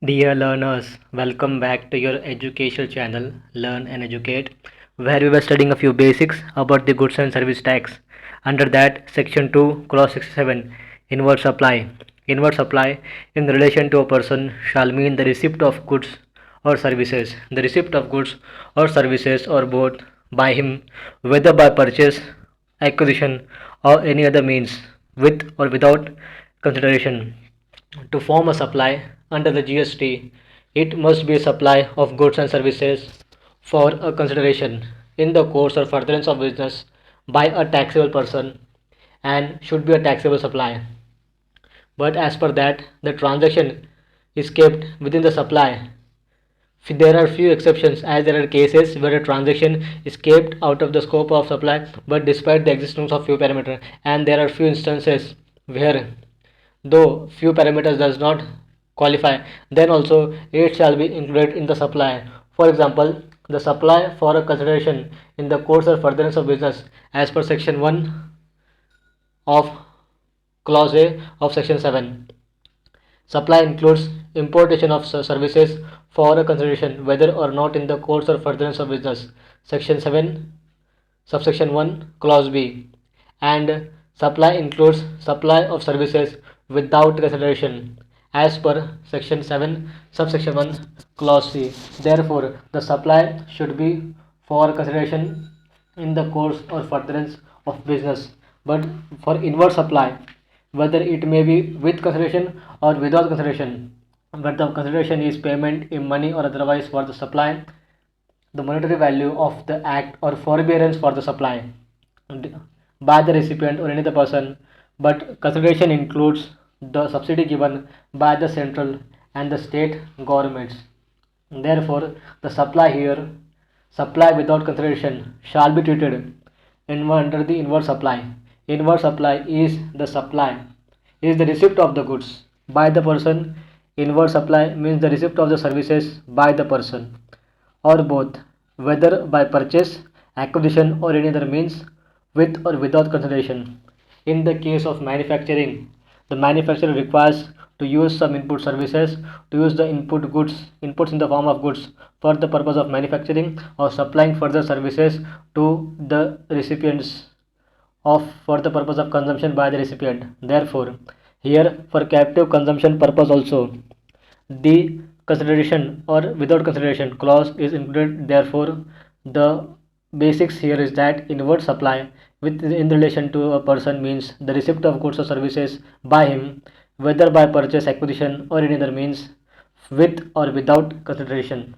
Dear learners, welcome back to your educational channel Learn and Educate, where we were studying a few basics about the goods and service tax. Under that, section 2, clause 67, inward supply. Inward supply in relation to a person shall mean the receipt of goods or services. The receipt of goods or services or both by him, whether by purchase, acquisition, or any other means, with or without consideration. To form a supply under the GST, it must be a supply of goods and services for a consideration in the course or furtherance of business by a taxable person and should be a taxable supply. But as per that, the transaction is kept within the supply. There are few exceptions, as there are cases where a transaction is kept out of the scope of supply but despite the existence of few parameters, and there are few instances where though few parameters does not qualify, then also it shall be included in the supply. For example, the supply for a consideration in the course or furtherance of business as per section 1 of clause A of section 7. Supply includes importation of services for a consideration whether or not in the course or furtherance of business, section 7 subsection 1 clause B, and supply includes supply of services without consideration as per section 7 subsection 1 clause C. Therefore, the supply should be for consideration in the course or furtherance of business. But for inward supply, whether it may be with consideration or without consideration, but the consideration is payment in money or otherwise for the supply, the monetary value of the act or forbearance for the supply by the recipient or any other person, but consideration includes the subsidy given by the central and the state governments. Therefore, the supply here, supply without consideration, shall be treated in under the inward supply. Inward supply is the supply, is the receipt of the goods by the person. Inward supply means the receipt of the services by the person, or both, whether by purchase, acquisition, or any other means, with or without consideration. In the case of manufacturing, the manufacturer requires to use some input services, to use the input goods, inputs in the form of goods for the purpose of manufacturing or supplying further services to the recipients of for the purpose of consumption by the recipient. Therefore, here for captive consumption purpose also, the consideration or without consideration clause is included. Therefore, the basics here is that inward supply with in relation to a person means the receipt of goods or services by him, whether by purchase, acquisition, or any other means, with or without consideration.